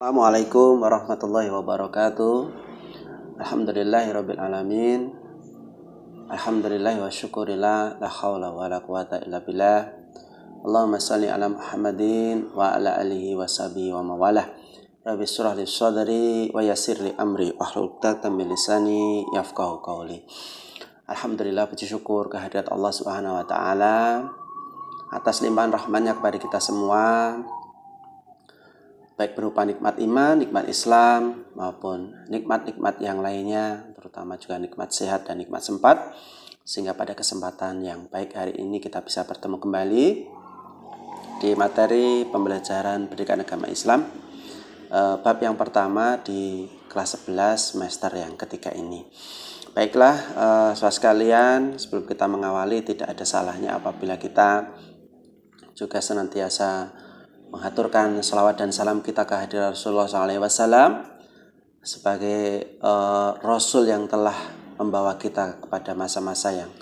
Assalamualaikum warahmatullahi wabarakatuh. Alhamdulillahirabbil alamin. Alhamdulillah wa syukurillah la haula wala quwata illa billah. Allahumma shalli ala Muhammadin wa ala alihi wa sahbihi wa mawalah. Rabbi shrah li sadri wa yassir li amri wahlul 'uqdatam min lisani yafqahu qawli. Alhamdulillah, puji syukur kehadirat Allah Subhanahu wa taala atas limpahan rahmatnya kepada kita semua, baik berupa nikmat iman, nikmat Islam, maupun nikmat-nikmat yang lainnya, terutama juga nikmat sehat dan nikmat sempat, sehingga pada kesempatan yang baik hari ini kita bisa bertemu kembali di materi pembelajaran pendidikan agama Islam, bab yang pertama di kelas 11 semester yang ketiga ini. Baiklah, saudara sekalian, sebelum kita mengawali, tidak ada salahnya apabila kita juga senantiasa mengaturkan salawat dan salam kita ke hadirat Rasulullah SAW sebagai Rasul yang telah membawa kita kepada masa-masa yang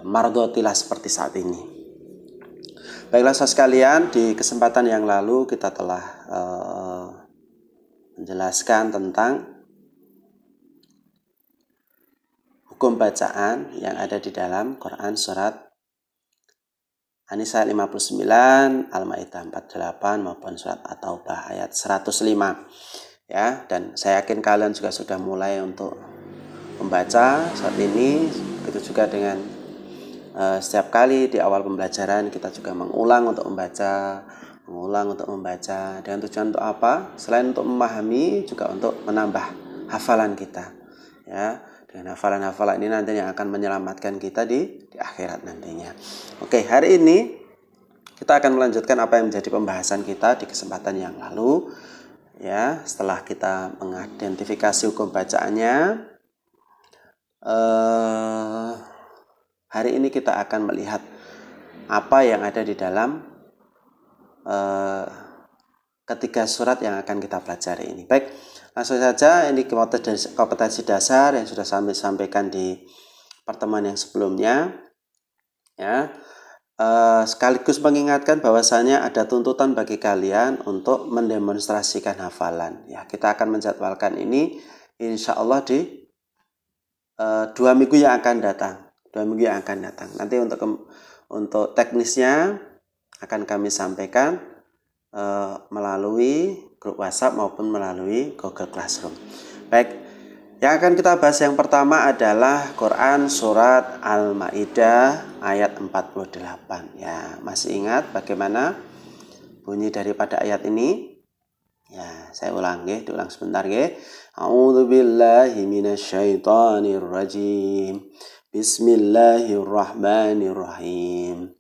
mardotilah seperti saat ini. Baiklah saudara sekalian, di kesempatan yang lalu kita telah menjelaskan tentang hukum bacaan yang ada di dalam Quran surat An-Nisa 59, Al-Maidah 48 maupun surat At-Taubah ayat 105. Ya, dan saya yakin kalian juga sudah mulai untuk membaca saat ini. Begitu juga dengan setiap kali di awal pembelajaran kita juga mengulang untuk membaca dengan tujuan untuk apa? Selain untuk memahami, juga untuk menambah hafalan kita. Ya, dengan hafalan-hafalan ini nanti yang akan menyelamatkan kita di akhirat nantinya. Oke, hari ini kita akan melanjutkan apa yang menjadi pembahasan kita di kesempatan yang lalu. Ya, setelah kita mengidentifikasi hukum bacaannya, hari ini kita akan melihat apa yang ada di dalam ketiga surat yang akan kita pelajari ini. Baik, langsung saja, ini kompetensi dasar yang sudah saya sampaikan di pertemuan yang sebelumnya. Ya, sekaligus mengingatkan bahwasanya ada tuntutan bagi kalian untuk mendemonstrasikan hafalan. Ya, kita akan menjadwalkan ini insya Allah di 2 minggu yang akan datang. Nanti untuk teknisnya akan kami sampaikan melalui grup WhatsApp maupun melalui Google Classroom. Baik, yang akan kita bahas yang pertama adalah Quran surat Al-Maidah ayat 48. Ya, masih ingat bagaimana bunyi daripada ayat ini? Ya, saya ulang nggih, diulang sebentar nggih. A'udzubillahi minasyaitonirrajim. Bismillahirrahmanirrahim.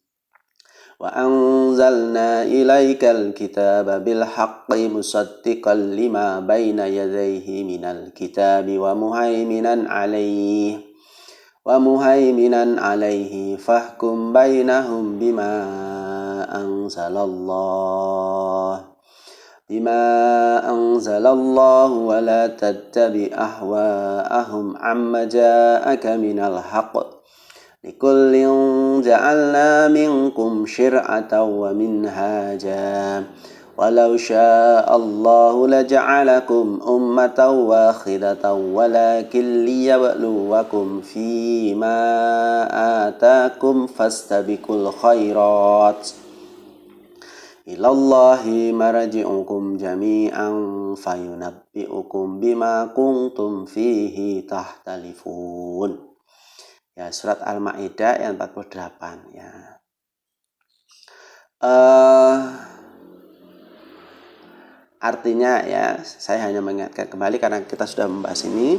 Wa anzalna ilaikal kitaba bil haqqi musaddiqan lima baina yadayhi minal kitabi wa muhaiminan alaihi fahkum bainahum bima anzalallahu wa la tattabi ahwa'ahum amma ja'aka minal haqq. Likullin ja'alna minkum syir'atan wa minhaja walau sya'allahu laja'alakum ummatan wakhidatan walakin liyabluwakum fima atakum fastabiqul khairat ilallahi marji'ukum jami'an fayunabbi'ukum bima kuntum fihi tahtalifun. Ya, surat Al-Maidah yang 48 ya. Artinya ya, saya hanya mengingatkan kembali karena kita sudah membahas ini.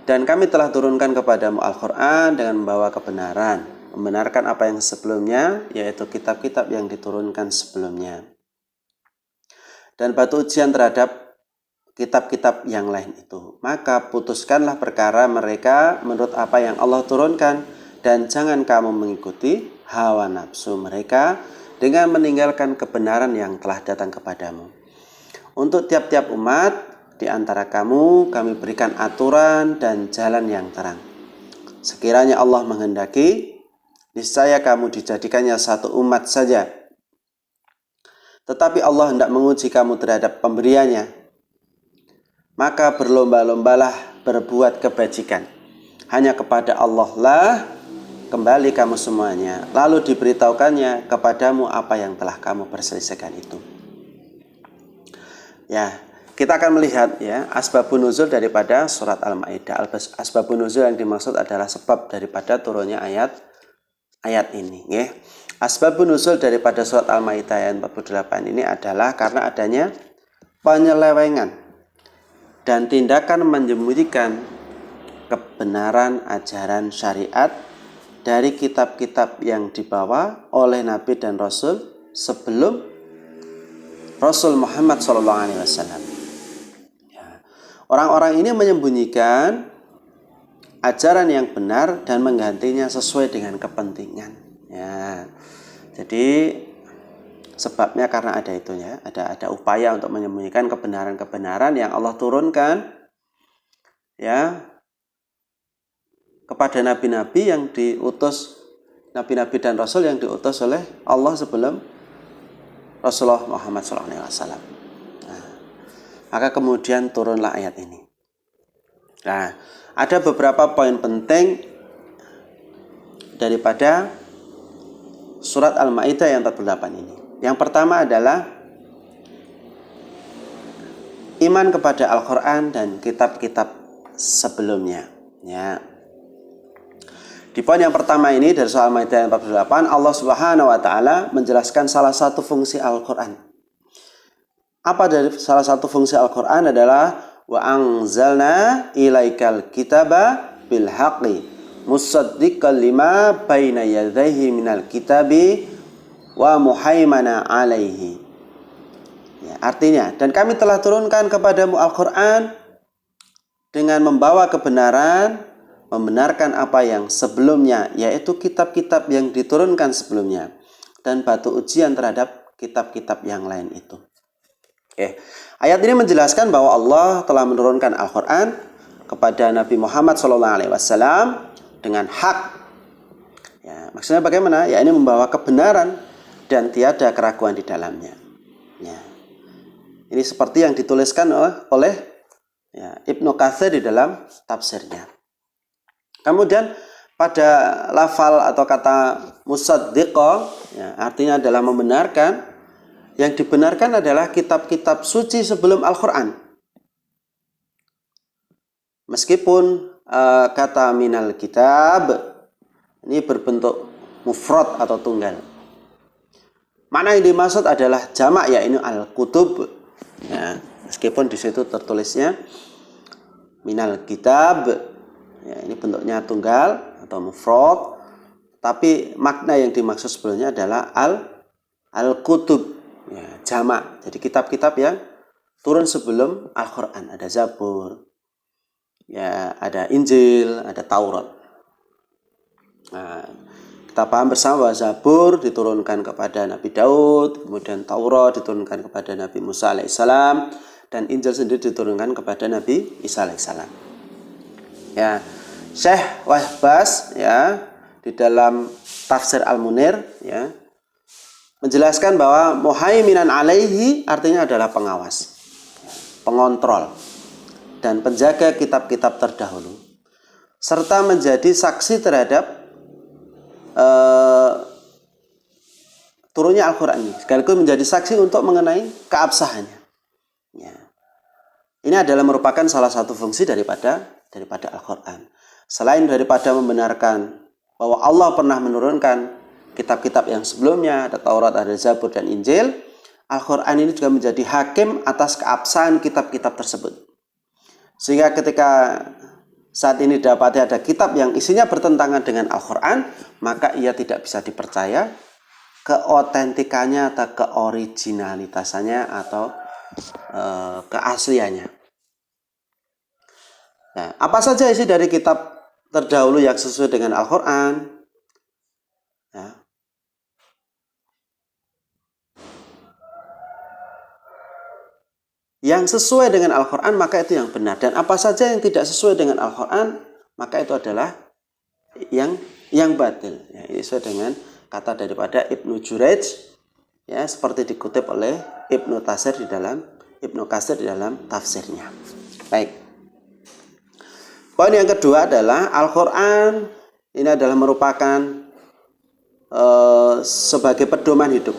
Dan kami telah turunkan kepadamu Al-Quran dengan membawa kebenaran, membenarkan apa yang sebelumnya, yaitu kitab-kitab yang diturunkan sebelumnya, dan batu ujian terhadap kitab-kitab yang lain itu. Maka putuskanlah perkara mereka menurut apa yang Allah turunkan, dan jangan kamu mengikuti hawa nafsu mereka dengan meninggalkan kebenaran yang telah datang kepadamu. Untuk tiap-tiap umat di antara kamu kami berikan aturan dan jalan yang terang. Sekiranya Allah menghendaki, niscaya kamu dijadikannya satu umat saja. tetapi Allah hendak menguji kamu terhadap pemberiannya, maka berlomba-lombalah berbuat kebajikan. Hanya kepada Allah lah kembali kamu semuanya. Lalu diberitahukannya kepadamu apa yang telah kamu perselisihkan itu. Ya, kita akan melihat ya asbabun nuzul daripada surat Al-Maidah. Asbabun nuzul yang dimaksud adalah sebab daripada turunnya ayat ini. Ya. Asbabun nuzul daripada surat Al-Maidah ayat 48 ini adalah karena adanya penyelewengan dan tindakan menyembunyikan kebenaran ajaran syariat dari kitab-kitab yang dibawa oleh Nabi dan Rasul sebelum Rasul Muhammad SAW. Orang-orang ini menyembunyikan ajaran yang benar dan menggantinya sesuai dengan kepentingan. Ya, jadi sebabnya karena ada itunya, ada upaya untuk menyembunyikan kebenaran-kebenaran yang Allah turunkan, ya, kepada nabi-nabi yang diutus, nabi-nabi dan rasul yang diutus oleh Allah sebelum Rasulullah Muhammad SAW. Nah, maka kemudian turunlah ayat ini. Nah, ada beberapa poin penting daripada surat Al-Maidah yang 48 ini. Yang pertama adalah iman kepada Al-Quran dan kitab-kitab sebelumnya. Ya. Di poin yang pertama ini dari surat Al-Maidah yang 48, Allah Subhanahu wa taala menjelaskan salah satu fungsi Al-Quran. Apa dari salah satu fungsi Al-Quran adalah wa anzalna ilaikal kitaba bil haqqi musaddiqan lima baina yadayhi minal kitabi wa muhaimana alaihi. Ya, artinya, dan kami telah turunkan kepadamu Al-Quran dengan membawa kebenaran, membenarkan apa yang sebelumnya, yaitu kitab-kitab yang diturunkan sebelumnya, dan batu ujian terhadap kitab-kitab yang lain itu. Ayat ini menjelaskan bahwa Allah telah menurunkan Al-Quran kepada Nabi Muhammad SAW dengan hak. Ya, maksudnya bagaimana? Ya, ini membawa kebenaran dan tiada keraguan di dalamnya. Ya. Ini seperti yang dituliskan oleh ya, Ibnu Katsir di dalam tafsirnya. Kemudian pada lafal atau kata musaddiqa, ya, artinya adalah membenarkan. Yang dibenarkan adalah kitab-kitab suci sebelum Al-Quran. Meskipun kata minal kitab ini berbentuk mufrad atau tunggal. Mana yang dimaksud adalah jamak, ya ini al-kutub. Ya, meskipun di situ tertulisnya minal kitab, ya, ini bentuknya tunggal atau mufrad, tapi makna yang dimaksud sebelumnya adalah al-kutub. Ya, jamak. Jadi kitab-kitab yang turun sebelum Al-Quran. Ada Zabur, ya, ada Injil, ada Taurat. Nah, kita paham bersama bahwa Zabur diturunkan kepada Nabi Daud, kemudian Taurat diturunkan kepada Nabi Musa alaihissalam, dan Injil sendiri diturunkan kepada Nabi Isa alaihissalam. Ya, Syekh Wahbas, ya, di dalam tafsir Al-Munir, ya, menjelaskan bahwa muhaiminan alaihi artinya adalah pengawas, pengontrol, dan penjaga kitab-kitab terdahulu, serta menjadi saksi terhadap turunnya Al-Quran ini, sekaligus menjadi saksi untuk mengenai keabsahannya. Ya. Ini adalah merupakan salah satu fungsi daripada Al-Quran. Selain daripada membenarkan bahwa Allah pernah menurunkan kitab-kitab yang sebelumnya, ada Taurat, ada Zabur, dan Injil, Al-Quran ini juga menjadi hakim atas keabsahan kitab-kitab tersebut. Sehingga ketika saat ini dapati ada kitab yang isinya bertentangan dengan Al-Quran, maka ia tidak bisa dipercaya keotentikannya atau keoriginalitasannya atau keasliannya. Nah, apa saja isi dari kitab terdahulu yang sesuai dengan Al-Quran? Ya. Yang sesuai dengan Al-Quran maka itu yang benar, dan apa saja yang tidak sesuai dengan Al-Quran maka itu adalah yang batil. Ya, ini sesuai dengan kata daripada Ibnu Jurayj Ya, seperti dikutip oleh Ibnu Katsir di dalam tafsirnya. Baik. Poin yang kedua adalah Al-Quran ini adalah merupakan sebagai pedoman hidup.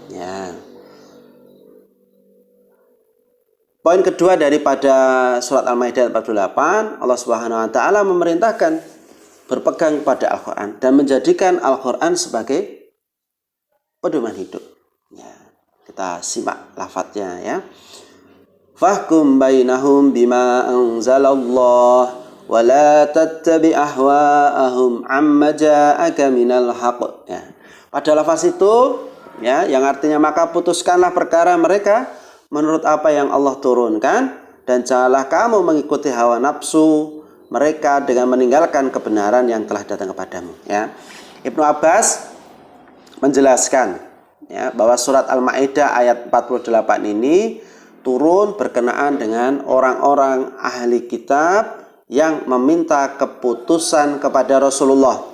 Ya. Poin kedua daripada surat Al-Maidah 48, Allah Subhanahu wa taala memerintahkan berpegang pada Al-Quran dan menjadikan Al-Quran sebagai pedoman hidup. Ya. Kita simak lafadznya ya. Fahkum bainahum bima anzalallah wa la tattabi ahwa'ahum amma ja'aka minal haqq. Ya. Pada lafaz itu ya, yang artinya maka putuskanlah perkara mereka menurut apa yang Allah turunkan dan janganlah kamu mengikuti hawa nafsu mereka dengan meninggalkan kebenaran yang telah datang kepadamu. Ya. Ibnu Abbas menjelaskan ya, bahwa surat Al-Maidah ayat 48 ini turun berkenaan dengan orang-orang ahli kitab yang meminta keputusan kepada Rasulullah.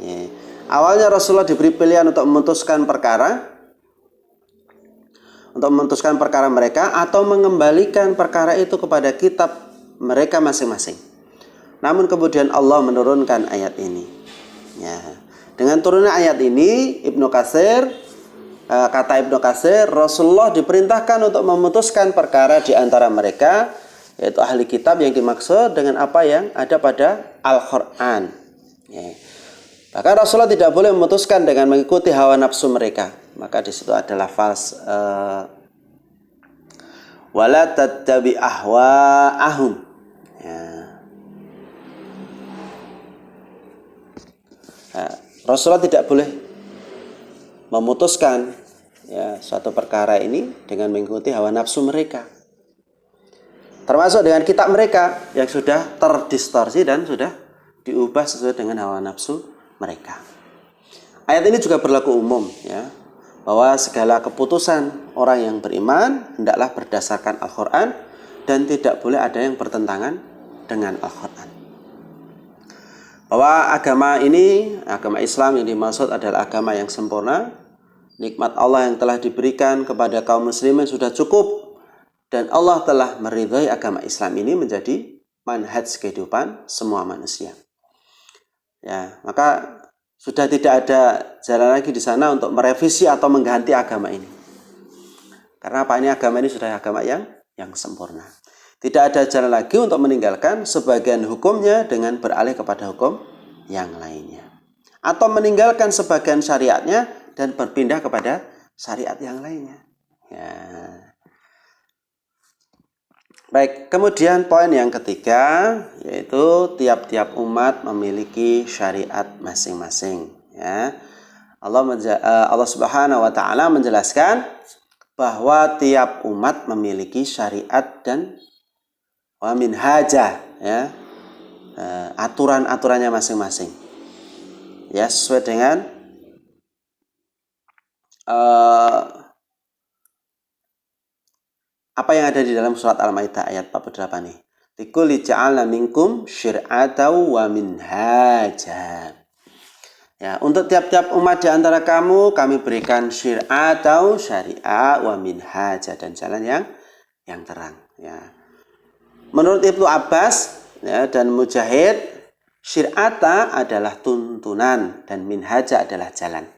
Ya. Awalnya Rasulullah diberi pilihan untuk memutuskan perkara mereka atau mengembalikan perkara itu kepada kitab mereka masing-masing. Namun kemudian Allah menurunkan ayat ini. Ya. Dengan turunnya ayat ini, kata Ibnu Katsir, Rasulullah diperintahkan untuk memutuskan perkara di antara mereka, yaitu ahli kitab yang dimaksud dengan apa yang ada pada Al-Quran. Ya. Bahkan Rasulullah tidak boleh memutuskan dengan mengikuti hawa nafsu mereka. Maka di situ ada lafaz wala tattabi ahwa'ahum. Ya. Nah, Rasulullah tidak boleh memutuskan ya, suatu perkara ini dengan mengikuti hawa nafsu mereka. Termasuk dengan kitab mereka yang sudah terdistorsi dan sudah diubah sesuai dengan hawa nafsu mereka. Ayat ini juga berlaku umum ya, bahwa segala keputusan orang yang beriman hendaklah berdasarkan Al-Quran dan tidak boleh ada yang bertentangan dengan Al-Quran. Bahwa agama Islam yang dimaksud adalah agama yang sempurna. Nikmat Allah yang telah diberikan kepada kaum muslimin sudah cukup. Dan Allah telah meridhai agama Islam ini menjadi manhaj kehidupan semua manusia. Ya, maka sudah tidak ada jalan lagi di sana untuk merevisi atau mengganti agama ini. Karena apa, ini agama ini sudah agama yang sempurna. Tidak ada jalan lagi untuk meninggalkan sebagian hukumnya dengan beralih kepada hukum yang lainnya. Atau meninggalkan sebagian syariatnya dan berpindah kepada syariat yang lainnya. Ya. Baik, kemudian poin yang ketiga yaitu tiap-tiap umat memiliki syariat masing-masing. Ya. Allah Subhanahu wa taala menjelaskan bahwa tiap umat memiliki syariat dan wa minhajah, ya, aturan-aturannya masing-masing. Ya, sesuai dengan apa yang ada di dalam surat Al-Maidah ayat 48 nih. Likulli ja'alna minkum syir'atan wa minhaja. Ya, untuk tiap-tiap umat di antara kamu kami berikan syir'at atau syariah wa minhaja dan jalan yang terang. Ya. Menurut Ibnu Abbas ya, dan Mujahid, syir'ata adalah tuntunan dan minhaja adalah jalan.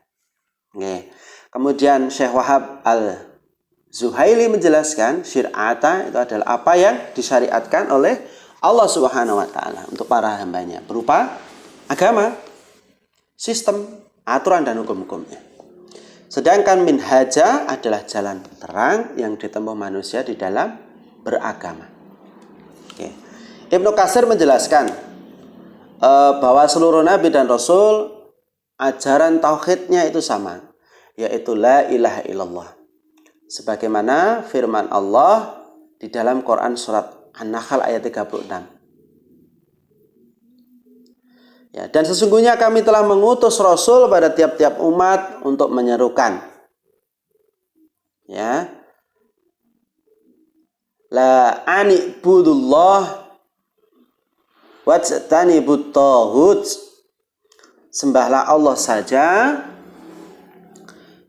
Oke. Kemudian Syekh Wahab Al-Zuhaili menjelaskan syir'ata itu adalah apa yang disyariatkan oleh Allah Subhanahu wa taala untuk para hambanya berupa agama, sistem, aturan dan hukum-hukumnya. Sedangkan minhaja adalah jalan terang yang ditempuh manusia di dalam beragama. Oke. Ibnu Katsir menjelaskan bahwa seluruh nabi dan rasul ajaran tauhidnya itu sama, yaitu la ilaha illallah. Sebagaimana firman Allah di dalam Quran surat An-Nahl ayat 36. Ya, dan sesungguhnya kami telah mengutus Rasul pada tiap-tiap umat untuk menyerukan, ya, la anibudullah wajtanibut taghut, sembahlah Allah saja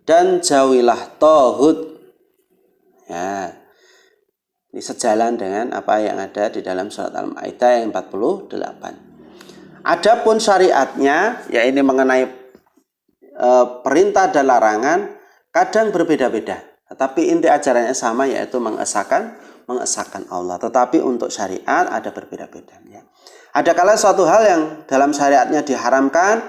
dan jauhilah tauhid. Ya, ini sejalan dengan apa yang ada di dalam surat Al-Maidah yang 48. Adapun syariatnya, ya ini mengenai perintah dan larangan kadang berbeda-beda, tetapi inti ajarannya sama, yaitu mengesahkan Allah. Tetapi untuk syariat ada berbeda-beda. Ya. Ada kala suatu hal yang dalam syariatnya diharamkan,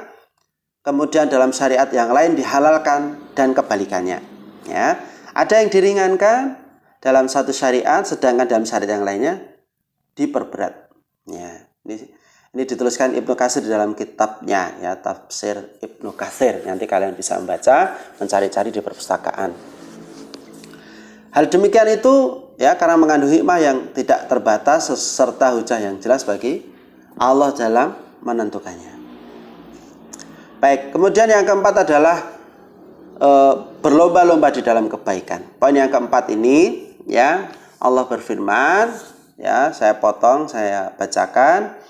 kemudian dalam syariat yang lain dihalalkan, dan kebalikannya. Ya. Ada yang diringankan dalam satu syariat, sedangkan dalam syariat yang lainnya diperberat. Ya. Ini dituliskan Ibnu Katsir di dalam kitabnya, ya, Tafsir Ibnu Katsir. Nanti kalian bisa membaca, mencari-cari di perpustakaan. Hal demikian itu, ya, karena mengandung hikmah yang tidak terbatas serta hujah yang jelas bagi Allah dalam menentukannya. Baik, kemudian yang keempat adalah berlomba-lomba di dalam kebaikan. Poin yang keempat ini, ya, Allah berfirman, ya, saya potong, saya bacakan.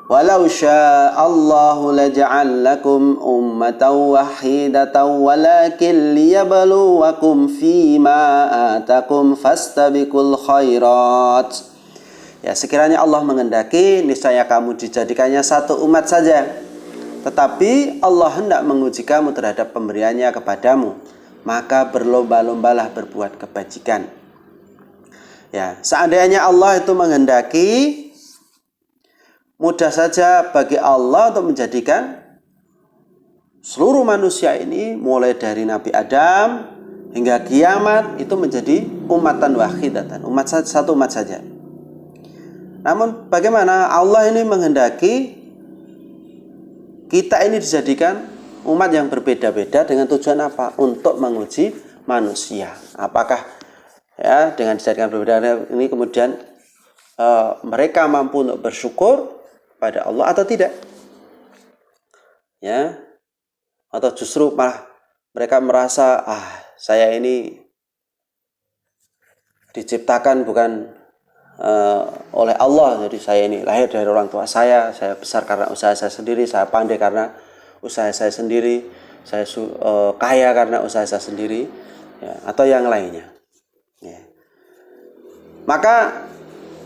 Walau sya'allahu laja'alakum ummatan wahidatan walakin liyabluwakum fima atakum fastabiqul khairat. Ya, sekiranya Allah mengendaki, niscaya kamu dijadikannya satu umat saja. Tetapi Allah hendak menguji kamu terhadap pemberiannya kepadamu, maka berlomba-lombalah berbuat kebajikan. Ya, seandainya Allah itu menghendaki, mudah saja bagi Allah untuk menjadikan seluruh manusia ini, mulai dari Nabi Adam hingga kiamat, itu menjadi umatan wahidatan, satu umat saja. Namun bagaimana Allah ini menghendaki kita ini dijadikan umat yang berbeda-beda dengan tujuan apa? Untuk menguji manusia. Apakah, ya, dengan dijadikan berbeda ini kemudian mereka mampu untuk bersyukur pada Allah atau tidak? Ya, atau justru malah mereka merasa, saya ini diciptakan bukan oleh Allah, jadi saya ini lahir dari orang tua saya besar karena usaha saya sendiri, saya pandai karena usaha saya sendiri, saya kaya karena usaha saya sendiri, ya, atau yang lainnya. Ya. Maka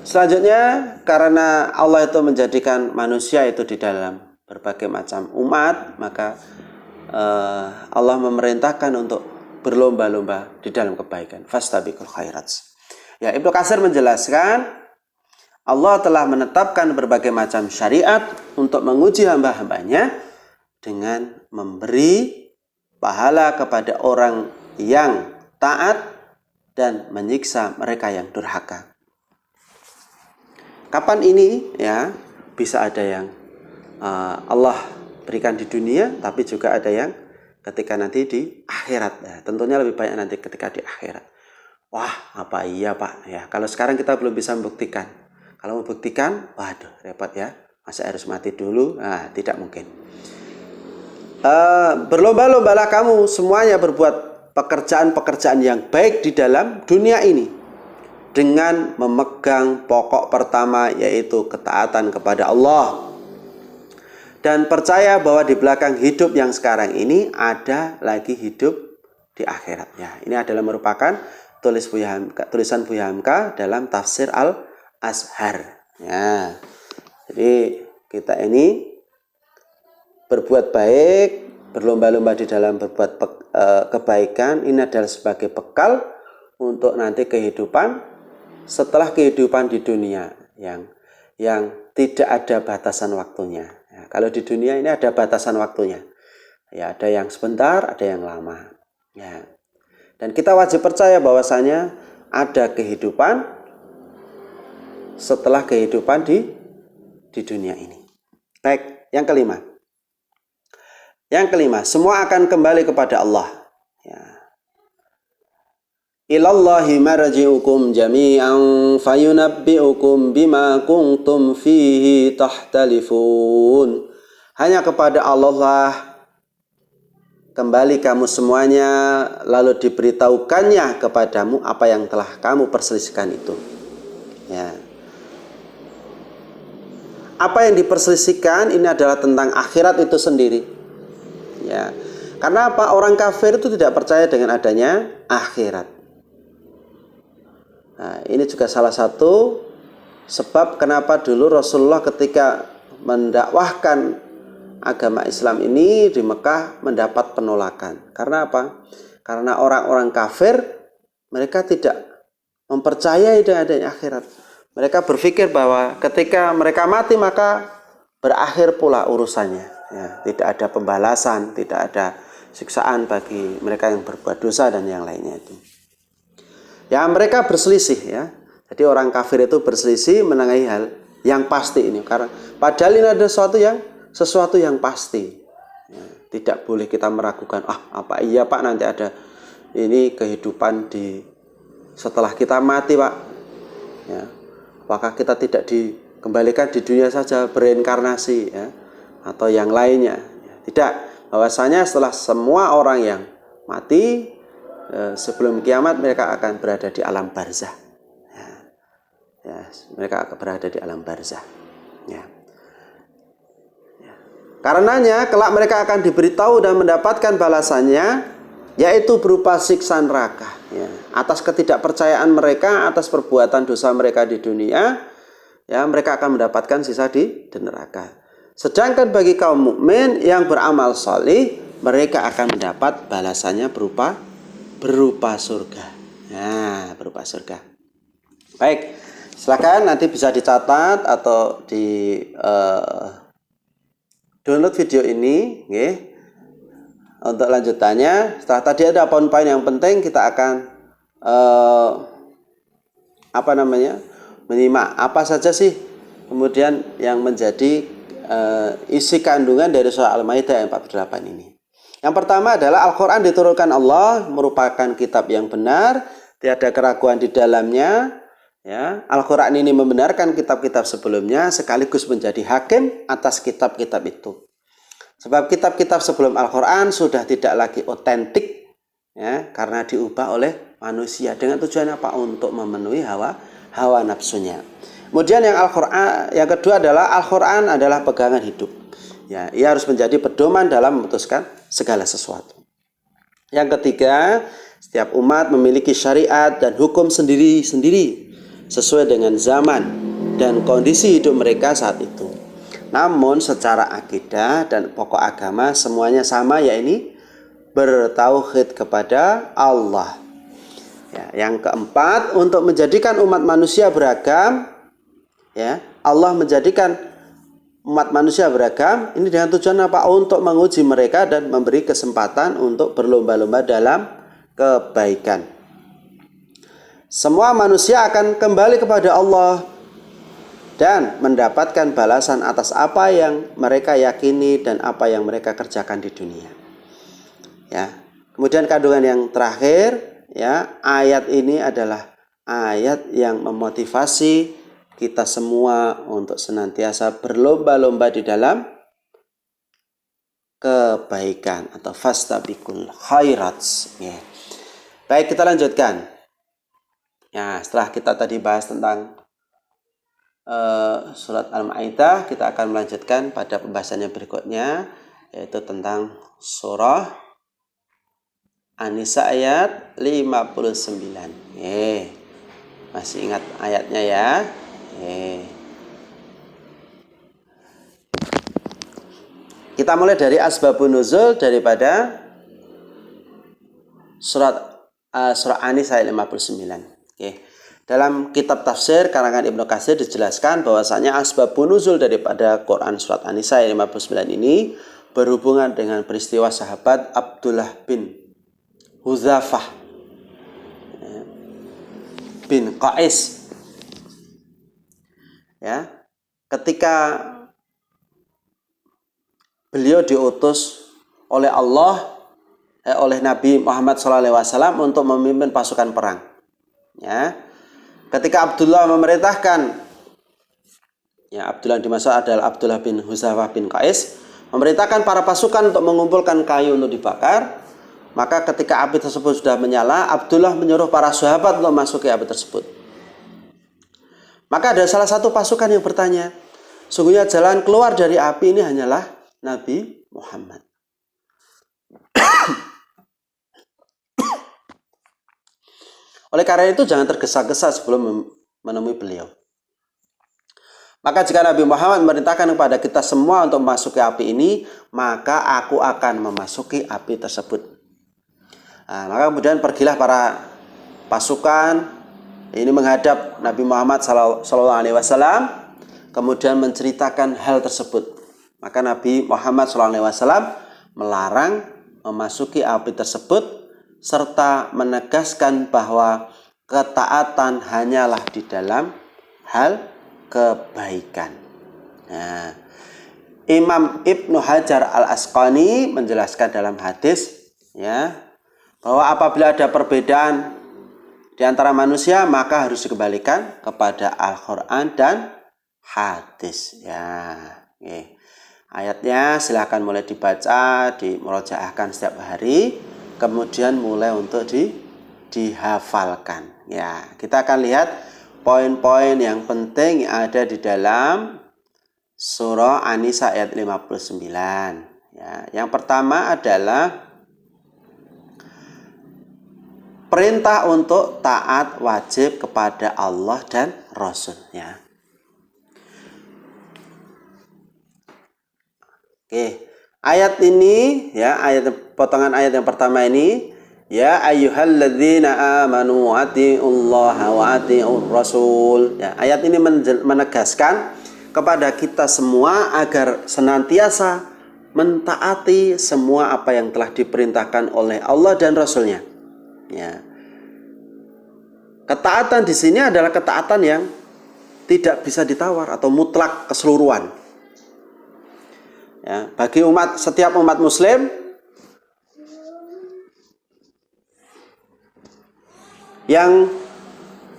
selanjutnya, karena Allah itu menjadikan manusia itu di dalam berbagai macam umat, maka Allah memerintahkan untuk berlomba-lomba di dalam kebaikan. Fastabiqul khairat. Ya, Ibnu Katsir menjelaskan, Allah telah menetapkan berbagai macam syariat untuk menguji hamba-hambanya dengan memberi pahala kepada orang yang taat dan menyiksa mereka yang durhaka. Kapan ini, ya, bisa ada yang Allah berikan di dunia, tapi juga ada yang ketika nanti di akhirat. Ya, tentunya lebih banyak nanti ketika di akhirat. Wah, apa iya Pak? Ya, kalau sekarang kita belum bisa membuktikan. Kalau membuktikan, waduh, repot ya. Masa harus mati dulu? Nah, tidak mungkin. Berlomba-lombalah kamu semuanya berbuat pekerjaan-pekerjaan yang baik di dalam dunia ini, dengan memegang pokok pertama, yaitu ketaatan kepada Allah, dan percaya bahwa di belakang hidup yang sekarang ini ada lagi hidup di akhirat. Ya, ini adalah merupakan tulisan Buya Hamka dalam Tafsir Al-Azhar. Ya, jadi kita ini berbuat baik, berlomba-lomba di dalam berbuat kebaikan, ini adalah sebagai bekal untuk nanti kehidupan setelah kehidupan di dunia yang tidak ada batasan waktunya. Ya, kalau di dunia ini ada batasan waktunya. Ya, ada yang sebentar, ada yang lama. Ya. Dan kita wajib percaya bahwasanya ada kehidupan setelah kehidupan di dunia ini. Baik, yang kelima. Yang kelima, semua akan kembali kepada Allah. Ya. Ilallahi marji'ukum jami'an fayunabbi'ukum bima kuntum fihi tahtalifun. Hanya kepada Allah lah kembali kamu semuanya, lalu diberitahukannya kepadamu apa yang telah kamu perselisihkan itu. Ya. Apa yang diperselisihkan ini adalah tentang akhirat itu sendiri. Ya. Karena apa? Orang kafir itu tidak percaya dengan adanya akhirat. Nah, ini juga salah satu sebab kenapa dulu Rasulullah ketika mendakwahkan agama Islam ini di Mekah mendapat penolakan. Karena apa? Karena orang-orang kafir mereka tidak mempercayai dengan adanya akhirat. Mereka berpikir bahwa ketika mereka mati maka berakhir pula urusannya. Ya, tidak ada pembalasan, tidak ada siksaan bagi mereka yang berbuat dosa dan yang lainnya itu. Ya, mereka berselisih ya. Jadi orang kafir itu berselisih mengenai hal yang pasti ini. Karena padahal ini ada sesuatu yang pasti. Ya, tidak boleh kita meragukan. Apa iya Pak nanti ada ini kehidupan di setelah kita mati Pak? Ya, apakah kita tidak dikembalikan di dunia saja bereinkarnasi ya? Atau yang lainnya? Ya, tidak. Bahwasanya setelah semua orang yang mati sebelum kiamat mereka akan berada di alam barzah. Ya, mereka akan berada di alam barzah. Ya. Ya. Karenanya kelak mereka akan diberitahu dan mendapatkan balasannya, yaitu berupa siksa neraka. Ya. Atas ketidakpercayaan mereka, atas perbuatan dosa mereka di dunia, ya mereka akan mendapatkan sisa di neraka. Sedangkan bagi kaum mukmin yang beramal salih, mereka akan mendapat balasannya berupa surga. Nah, berupa surga. Baik, silakan nanti bisa dicatat atau di download video ini, okay. Untuk lanjutannya, setelah tadi ada poin-poin yang penting, kita akan menyimak apa saja sih kemudian yang menjadi isi kandungan dari surah Al-Maidah yang 48 ini. Yang pertama adalah Al-Quran diturunkan Allah, merupakan kitab yang benar, tiada keraguan di dalamnya. Ya, Al-Quran ini membenarkan kitab-kitab sebelumnya sekaligus menjadi hakim atas kitab-kitab itu. Sebab kitab-kitab sebelum Al-Quran sudah tidak lagi otentik ya, karena diubah oleh manusia dengan tujuan apa? Untuk memenuhi hawa nafsunya. Kemudian yang kedua adalah Al-Quran adalah pegangan hidup. Ya, ia harus menjadi pedoman dalam memutuskan segala sesuatu. Yang ketiga, setiap umat memiliki syariat dan hukum sendiri-sendiri sesuai dengan zaman dan kondisi hidup mereka saat itu. Namun secara akidah dan pokok agama semuanya sama, yaitu bertauhid kepada Allah. Ya, yang keempat, untuk menjadikan umat manusia beragam, ya, Allah menjadikan umat manusia beragam ini dengan tujuan apa? Untuk menguji mereka dan memberi kesempatan untuk berlomba-lomba dalam kebaikan. Semua manusia akan kembali kepada Allah dan mendapatkan balasan atas apa yang mereka yakini dan apa yang mereka kerjakan di dunia. Ya. Kemudian kandungan yang terakhir, ya, ayat ini adalah ayat yang memotivasi kita semua untuk senantiasa berlomba-lomba di dalam kebaikan atau fastabiqul khairats. Ya. Baik, kita lanjutkan. Ya, setelah kita tadi bahas tentang surat Al-Maidah, kita akan melanjutkan pada pembahasannya berikutnya, yaitu tentang surah An-Nisa ayat 59. Masih ingat ayatnya ya? Kita mulai dari asbabun nuzul daripada surah An-Nisa ayat 59. Dalam kitab tafsir karangan Ibnu Katsir dijelaskan bahwasanya asbabun nuzul daripada Quran surat An-Nisa ayat 59 ini berhubungan dengan peristiwa sahabat Abdullah bin Hudzafah bin Qais. Ya, ketika beliau diutus oleh Allah, oleh Nabi Muhammad SAW untuk memimpin pasukan perang. Ya, ketika Abdullah memerintahkan, ya, Abdullah dimaksud adalah Abdullah bin Hudzafah bin Qais, memerintahkan para pasukan untuk mengumpulkan kayu untuk dibakar. Maka ketika api tersebut sudah menyala, Abdullah menyuruh para sahabat untuk masuk ke api tersebut. Maka ada salah satu pasukan yang bertanya, sungguhnya jalan keluar dari api ini hanyalah Nabi Muhammad. Oleh karena itu jangan tergesa-gesa sebelum menemui beliau. Maka jika Nabi Muhammad memerintahkan kepada kita semua untuk memasuki api ini, maka aku akan memasuki api tersebut. Nah, maka kemudian pergilah para pasukan ini menghadap Nabi Muhammad SAW, kemudian menceritakan hal tersebut. Maka Nabi Muhammad SAW melarang memasuki api tersebut serta menegaskan bahwa ketaatan hanyalah di dalam hal kebaikan. Nah, Imam Ibnu Hajar Al-Asqalani menjelaskan dalam hadis ya bahwa apabila ada perbedaan di antara manusia maka harus dikembalikan kepada Al-Qur'an dan hadis ya. Oke. Ayatnya silahkan mulai dibaca, dimurojaahkan setiap hari, kemudian mulai untuk dihafalkan. Ya, kita akan lihat poin-poin yang penting yang ada di dalam surah An-Nisa ayat 59. Ya, yang pertama adalah perintah untuk taat wajib kepada Allah dan Rasul-Nya. Oke, ayat ini ya, potongan ayat yang pertama ini, ya ayyuhalladzina amanu atiullaha wa atiur rasul. Ya, ayat ini menegaskan kepada kita semua agar senantiasa mentaati semua apa yang telah diperintahkan oleh Allah dan Rasul-Nya. Ya. Ketaatan di sini adalah ketaatan yang tidak bisa ditawar atau mutlak keseluruhan. Ya, bagi setiap umat Muslim yang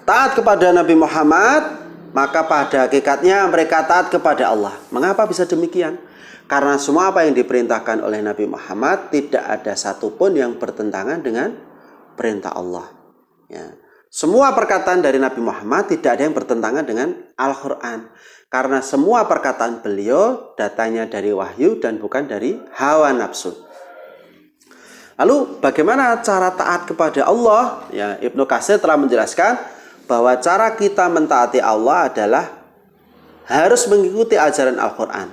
taat kepada Nabi Muhammad, maka pada hakikatnya mereka taat kepada Allah. Mengapa bisa demikian? Karena semua apa yang diperintahkan oleh Nabi Muhammad tidak ada satupun yang bertentangan dengan perintah Allah. Ya. Semua perkataan dari Nabi Muhammad tidak ada yang bertentangan dengan Al-Quran. Karena semua perkataan beliau datangnya dari wahyu dan bukan dari hawa nafsu. Lalu bagaimana cara taat kepada Allah? Ya, Ibnu Katsir telah menjelaskan bahwa cara kita mentaati Allah adalah harus mengikuti ajaran Al-Quran.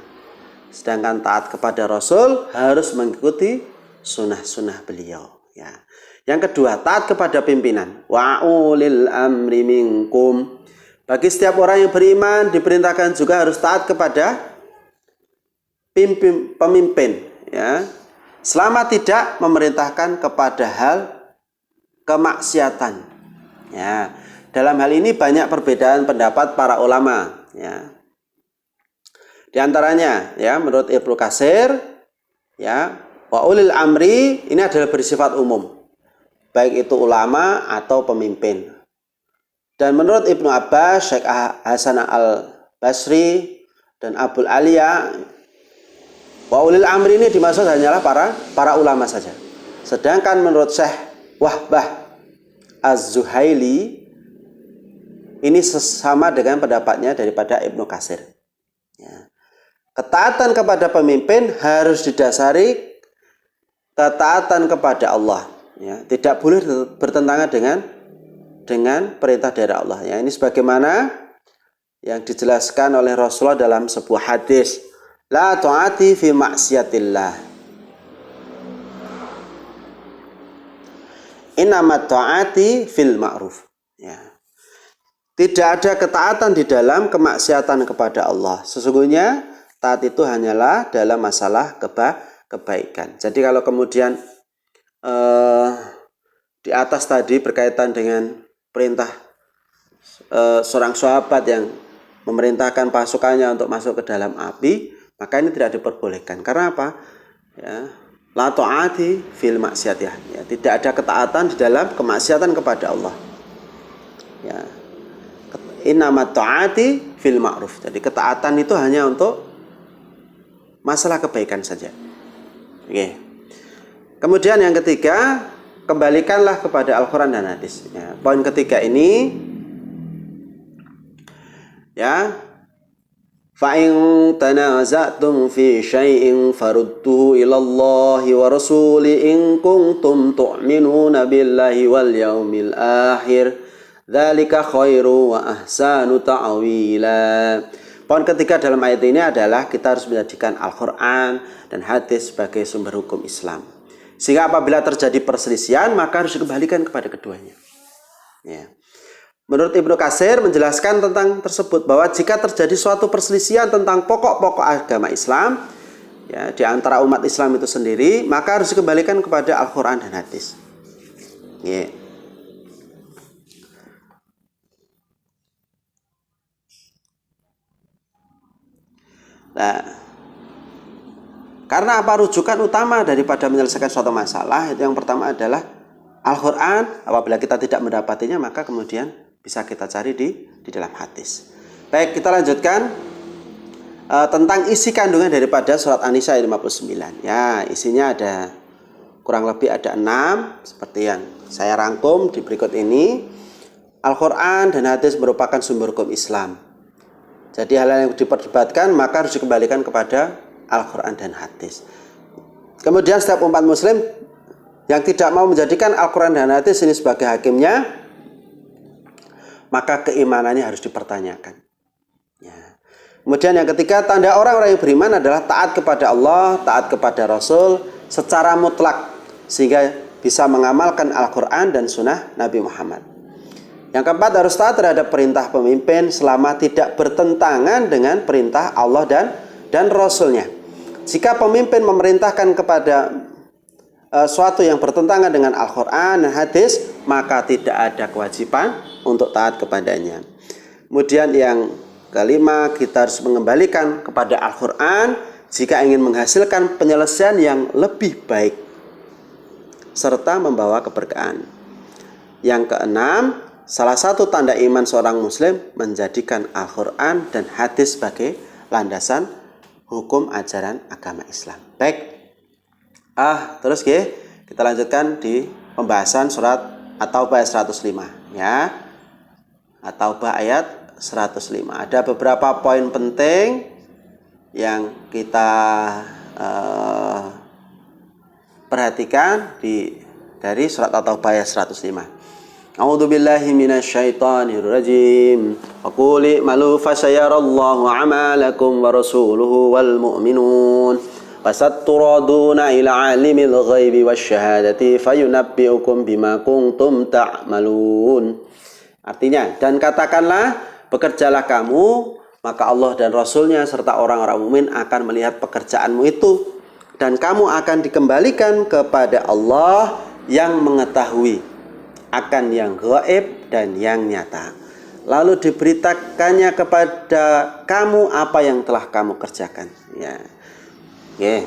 Sedangkan taat kepada Rasul harus mengikuti sunnah-sunnah beliau. Ya. Yang kedua, taat kepada pimpinan. Wa ulil amri minkum. Bagi setiap orang yang beriman diperintahkan juga harus taat kepada pemimpin. Ya. Selama tidak memerintahkan kepada hal kemaksiatan. Ya. Dalam hal ini banyak perbedaan pendapat para ulama. Ya. Di antaranya, ya, menurut Ibnu Katsir, ya, wa ulil amri ini adalah bersifat umum, baik itu ulama atau pemimpin. Dan menurut Ibnu Abbas, Syekh Hasan al-Basri dan Abul Aliyah, wa ulil amri ini dimaksud hanyalah para ulama saja. Sedangkan menurut Syekh Wahbah Az-Zuhaili ini sama dengan pendapatnya daripada Ibnu Katsir. Ya. Ketaatan kepada pemimpin harus didasari ketaatan kepada Allah. Ya. Tidak boleh bertentangan dengan perintah dari Allah. Ya. Ini sebagaimana yang dijelaskan oleh Rasulullah dalam sebuah hadis. La ta'ati fi maksiatillah. Innamat ta'ati fil ma'ruf. Ya. Tidak ada ketaatan di dalam kemaksiatan kepada Allah. Sesungguhnya taat itu hanyalah dalam masalah kebaikan. Jadi kalau kemudian di atas tadi berkaitan dengan perintah seorang sahabat yang memerintahkan pasukannya untuk masuk ke dalam api, maka ini tidak diperbolehkan. Karena apa? Ya, la ta'ati fil maksiatih. Ya, tidak ada ketaatan di dalam kemaksiatan kepada Allah. Ya. Innamat ta'ati fil ma'ruf. Jadi ketaatan itu hanya untuk masalah kebaikan saja. Oke. Kemudian yang ketiga, kembalikanlah kepada Al-Quran dan hadis. Ya, poin ketiga ini, ya, فَإِن تَنَازَعْتُمْ فِي شَيْءٍ فَرُدُّوهُ إِلَى اللَّهِ وَرَسُولِهِ إِن كُنتُمْ تُؤْمِنُونَ بِاللَّهِ وَالْيَوْمِ الْآخِرِ ذَلِكَ خَيْرٌ وَأَحْسَنُ تَأْوِيلًا. Poin ketiga dalam ayat ini adalah kita harus menjadikan Al-Quran dan hadis sebagai sumber hukum Islam. Sehingga apabila terjadi perselisihan, maka harus dikembalikan kepada keduanya. Ya. Menurut Ibnu Katsir menjelaskan tentang tersebut bahwa jika terjadi suatu perselisihan tentang pokok-pokok agama Islam, ya, di antara umat Islam itu sendiri, maka harus dikembalikan kepada Al-Quran dan hadis. Ya. Nah, karena apa rujukan utama daripada menyelesaikan suatu masalah, itu yang pertama adalah Al-Quran. Apabila kita tidak mendapatinya, maka kemudian bisa kita cari di dalam hadis. Baik, kita lanjutkan tentang isi kandungan daripada surat An-Nisa ayat 59. Ya, isinya ada kurang lebih ada 6 seperti yang saya rangkum di berikut ini. Al-Quran dan hadis merupakan sumber hukum Islam. Jadi hal yang diperdebatkan maka harus dikembalikan kepada Al-Quran dan hadis. Kemudian setiap umat muslim yang tidak mau menjadikan Al-Quran dan hadis ini sebagai hakimnya, maka keimanannya harus dipertanyakan. Ya. Kemudian yang ketiga, tanda orang-orang yang beriman adalah taat kepada Allah, taat kepada Rasul secara mutlak, sehingga bisa mengamalkan Al-Quran dan Sunnah Nabi Muhammad. Yang keempat, harus taat terhadap perintah pemimpin selama tidak bertentangan dengan perintah Allah dan Rasulnya. Jika pemimpin memerintahkan kepada suatu yang bertentangan dengan Al-Quran dan hadis, maka tidak ada kewajiban untuk taat kepadanya. Kemudian yang kelima, kita harus mengembalikan kepada Al-Quran jika ingin menghasilkan penyelesaian yang lebih baik serta membawa keberkahan. Yang keenam, salah satu tanda iman seorang muslim menjadikan Al-Quran dan hadis sebagai landasan hukum ajaran agama Islam. Baik. Terus kita lanjutkan di pembahasan surat At-Taubah ayat 105 ya. At-Taubah ayat 105. Ada beberapa poin penting yang kita perhatikan dari surat At-Taubah ayat 105. A'udzu billahi minasyaitonir rajim. Faquli malu fasayarallahu amalakum wa rasuluhu wal mu'minun. Fasatturaduna ila alimil ghaibi wasyahadati fayunabbiukum bima kuntum ta'malun. Artinya, dan katakanlah, bekerjalah kamu, maka Allah dan Rasulnya serta orang-orang mukmin akan melihat pekerjaanmu itu, dan kamu akan dikembalikan kepada Allah yang mengetahui akan yang gaib dan yang nyata. Lalu diberitakannya kepada kamu apa yang telah kamu kerjakan. Ya. Oke.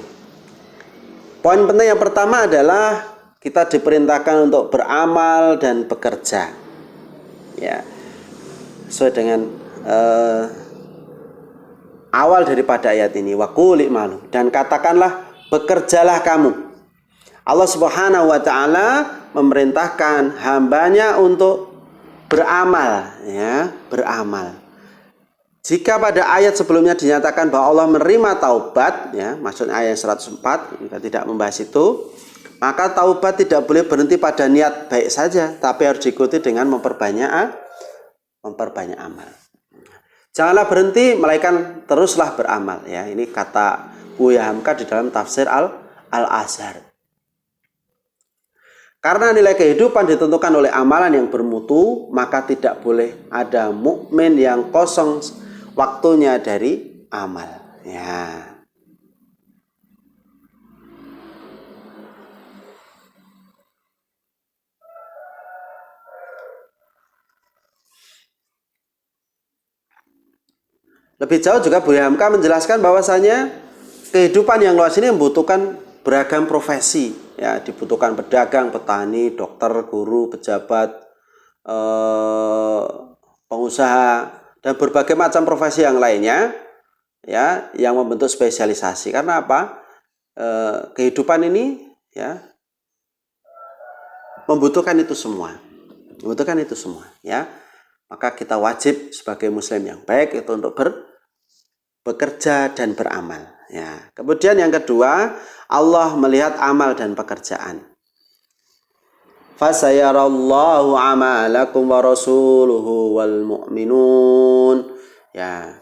Poin penting yang pertama adalah kita diperintahkan untuk beramal dan bekerja. Ya. Sesuai dengan awal daripada ayat ini, waqul i'malu, dan katakanlah bekerjalah kamu. Allah Subhanahu wa taala memerintahkan hambanya untuk beramal, ya, beramal. Jika pada ayat sebelumnya dinyatakan bahwa Allah menerima taubat, ya, maksudnya ayat 104, kita tidak membahas itu, maka taubat tidak boleh berhenti pada niat baik saja, tapi harus diikuti dengan memperbanyak amal. Janganlah berhenti, melainkan teruslah beramal. Ya, ini kata Buya Hamka di dalam tafsir Al-Azhar. Karena nilai kehidupan ditentukan oleh amalan yang bermutu, maka tidak boleh ada mukmin yang kosong waktunya dari amal. Ya. Lebih jauh juga Buya Hamka menjelaskan bahwasanya kehidupan yang luas ini membutuhkan beragam profesi. Ya, dibutuhkan pedagang, petani, dokter, guru, pejabat, pengusaha, dan berbagai macam profesi yang lainnya, ya, yang membentuk spesialisasi. Karena apa? Kehidupan ini, ya, membutuhkan itu semua, ya. Maka kita wajib sebagai muslim yang baik itu untuk bekerja dan beramal. Ya. Kemudian yang kedua, Allah melihat amal dan pekerjaan. Fasayarallahu amalakum wa rasuluhu wal mu'minun. Ya.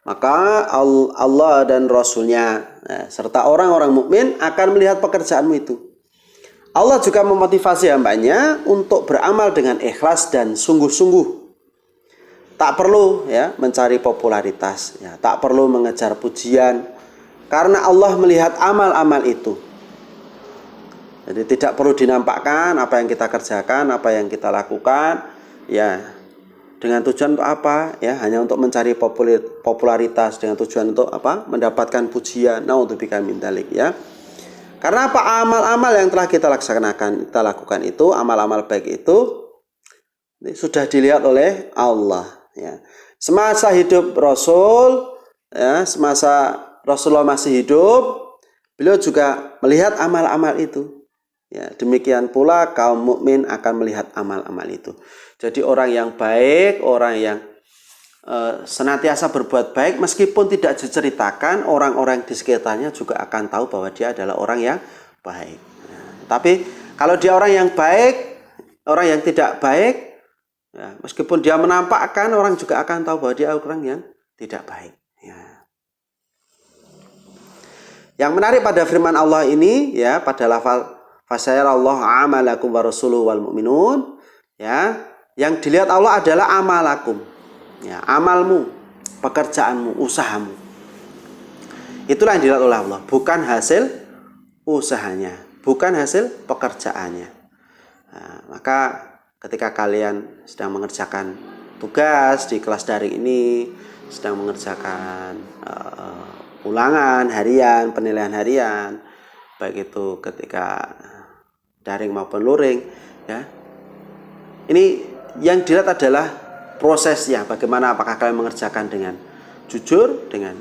Maka Allah dan Rasulnya serta orang-orang mukmin akan melihat pekerjaanmu itu. Allah juga memotivasi hambanya untuk beramal dengan ikhlas dan sungguh-sungguh. Tak perlu ya mencari popularitas, ya, tak perlu mengejar pujian, karena Allah melihat amal-amal itu. Jadi tidak perlu dinampakkan apa yang kita kerjakan, apa yang kita lakukan, ya dengan tujuan untuk apa? Ya hanya untuk mencari popularitas, dengan tujuan untuk apa? Mendapatkan pujian. Naudzubillah min dzalik ya. Karena apa? Amal-amal yang telah kita lakukan itu, amal-amal baik itu sudah dilihat oleh Allah. Ya. Semasa hidup Rasul, ya, semasa Rasulullah masih hidup, beliau juga melihat amal-amal itu. Ya, demikian pula kaum mukmin akan melihat amal-amal itu. Jadi orang yang baik, orang yang senantiasa berbuat baik, meskipun tidak diceritakan, orang-orang di sekitarnya juga akan tahu bahwa dia adalah orang yang baik. Ya, tapi kalau dia orang yang baik, orang yang tidak baik, ya, meskipun dia menampakkan, orang juga akan tahu bahwa dia orang yang tidak baik. Ya. Yang menarik pada firman Allah ini, ya, pada lafal fasayarallahu amalakum wa rasuluhu wal mu'minun, ya, yang dilihat Allah adalah amalakum, ya, amalmu, pekerjaanmu, usahamu. Itulah yang dilihat oleh Allah, bukan hasil usahanya, bukan hasil pekerjaannya. Nah, maka ketika kalian sedang mengerjakan tugas di kelas daring ini, sedang mengerjakan ulangan harian, penilaian harian, baik itu ketika daring maupun luring, ya. Ini yang dilihat adalah prosesnya, bagaimana apakah kalian mengerjakan dengan jujur, dengan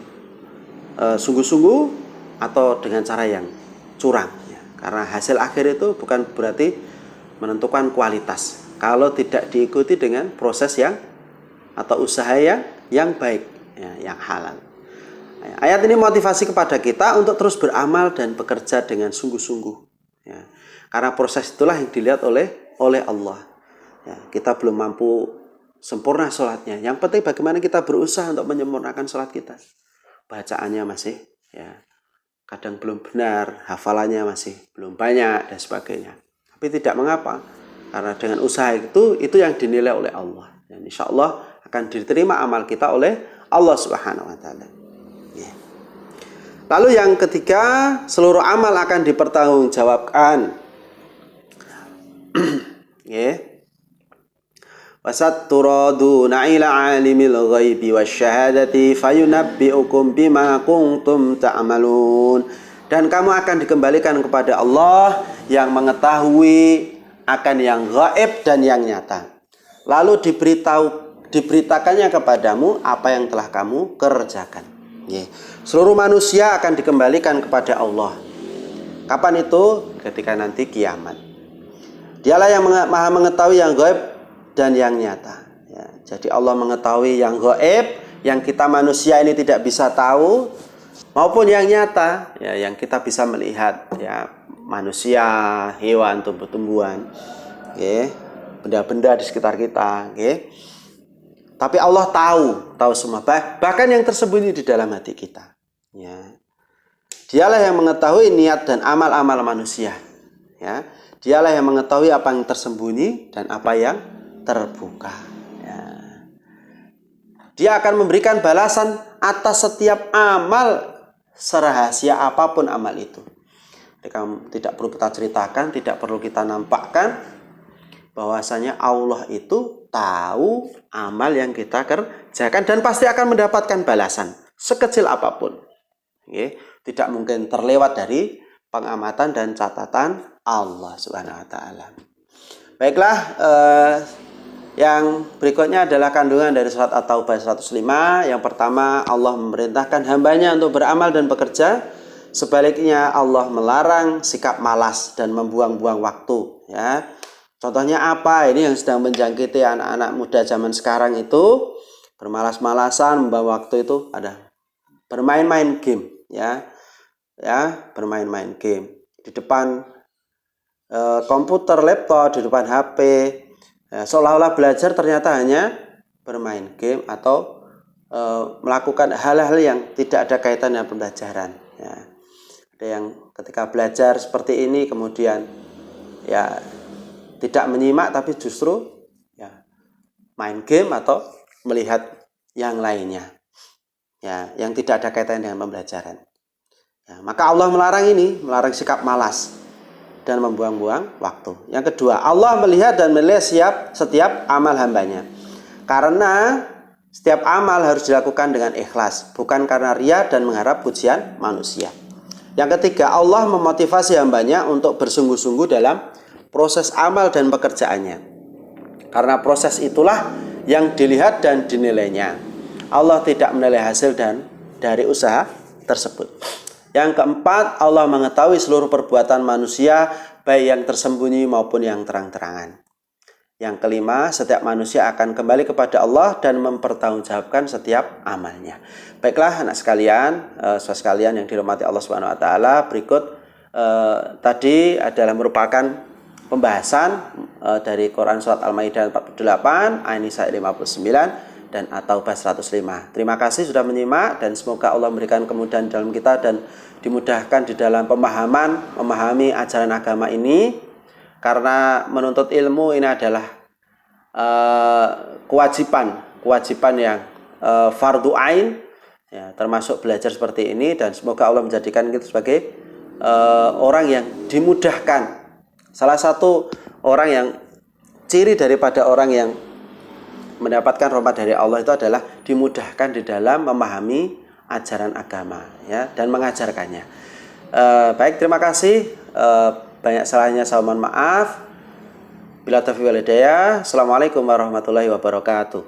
sungguh-sungguh, atau dengan cara yang curang. Ya. Karena hasil akhir itu bukan berarti menentukan kualitas kalau tidak diikuti dengan proses yang atau usaha yang baik, ya, yang halal. Ayat ini motivasi kepada kita untuk terus beramal dan bekerja dengan sungguh-sungguh. Ya. Karena proses itulah yang dilihat oleh Allah. Ya, kita belum mampu sempurna sholatnya. Yang penting bagaimana kita berusaha untuk menyempurnakan sholat kita. Bacaannya masih, ya, kadang belum benar, hafalannya masih belum banyak dan sebagainya. Tapi tidak mengapa, karena dengan usaha itu yang dinilai oleh Allah. Dan insya Allah akan diterima amal kita oleh Allah Subhanahu Wa Taala. Ya. Lalu yang ketiga, seluruh amal akan dipertanggungjawabkan. Ya. Wasatturaduna ila alimil ghaibi wasyahadati fayunabbi'ukum bima kuntum ta'malun. Dan kamu akan dikembalikan kepada Allah yang mengetahui akan yang gaib dan yang nyata. Lalu diberitakannya kepadamu apa yang telah kamu kerjakan. Ya. Seluruh manusia akan dikembalikan kepada Allah. Kapan itu? Ketika nanti kiamat. Dialah yang maha mengetahui yang gaib dan yang nyata. Ya, jadi Allah mengetahui yang gaib, yang kita manusia ini tidak bisa tahu, maupun yang nyata, ya, yang kita bisa melihat, ya, manusia, hewan, tumbuh-tumbuhan, ya, benda-benda di sekitar kita. Ya. Tapi Allah tahu semua, bahkan yang tersembunyi di dalam hati kita. Ya. Dialah yang mengetahui niat dan amal-amal manusia. Ya. Dialah yang mengetahui apa yang tersembunyi dan apa yang terbuka. Ya. Dia akan memberikan balasan atas setiap amal, serahasia apapun amal itu. Tidak perlu kita ceritakan, tidak perlu kita nampakkan, bahwasanya Allah itu tahu amal yang kita kerjakan dan pasti akan mendapatkan balasan sekecil apapun. Ya. Tidak mungkin terlewat dari pengamatan dan catatan Allah Subhanahu Wa Taala. Baiklah, yang berikutnya adalah kandungan dari surat At-Taubah 105. Yang pertama, Allah memerintahkan hambanya untuk beramal dan bekerja. Sebaliknya Allah melarang sikap malas dan membuang-buang waktu. Ya. Contohnya apa? Ini yang sedang menjangkiti anak-anak muda zaman sekarang itu, bermalas-malasan, membuang waktu itu ada bermain-main game, ya, bermain-main game di depan komputer, laptop, di depan HP, ya, seolah-olah belajar ternyata hanya bermain game atau melakukan hal-hal yang tidak ada kaitan dengan pembelajaran. Ya. Ada yang ketika belajar seperti ini kemudian ya tidak menyimak tapi justru ya main game atau melihat yang lainnya, ya, yang tidak ada kaitannya dengan pembelajaran. Ya, maka Allah melarang ini, melarang sikap malas dan membuang-buang waktu. Yang kedua, Allah melihat dan menilai setiap amal hambanya. Karena setiap amal harus dilakukan dengan ikhlas, bukan karena ria dan mengharap pujian manusia. Yang ketiga, Allah memotivasi hambanya untuk bersungguh-sungguh dalam proses amal dan pekerjaannya. Karena proses itulah yang dilihat dan dinilainya. Allah tidak menilai hasil dan dari usaha tersebut. Yang keempat, Allah mengetahui seluruh perbuatan manusia, baik yang tersembunyi maupun yang terang-terangan. Yang kelima, setiap manusia akan kembali kepada Allah dan mempertanggungjawabkan setiap amalnya. Baiklah anak sekalian, saudara sekalian yang dirahmati Allah Subhanahu wa taala, berikut tadi adalah merupakan pembahasan dari Quran surat Al-Maidah 48, An-Nisa 59 dan At-Taubah 105. Terima kasih sudah menyimak dan semoga Allah memberikan kemudahan dalam kita dan dimudahkan di dalam memahami ajaran agama ini. Karena menuntut ilmu ini adalah kewajiban yang fardu ain, ya, termasuk belajar seperti ini, dan semoga Allah menjadikan kita sebagai orang yang dimudahkan. Salah satu orang yang ciri daripada orang yang mendapatkan rahmat dari Allah itu adalah dimudahkan di dalam memahami ajaran agama, ya, dan mengajarkannya. Baik, terima kasih. Banyak salahnya saya mohon maaf. Bila taufiq wal hidayah. Assalamualaikum warahmatullahi wabarakatuh.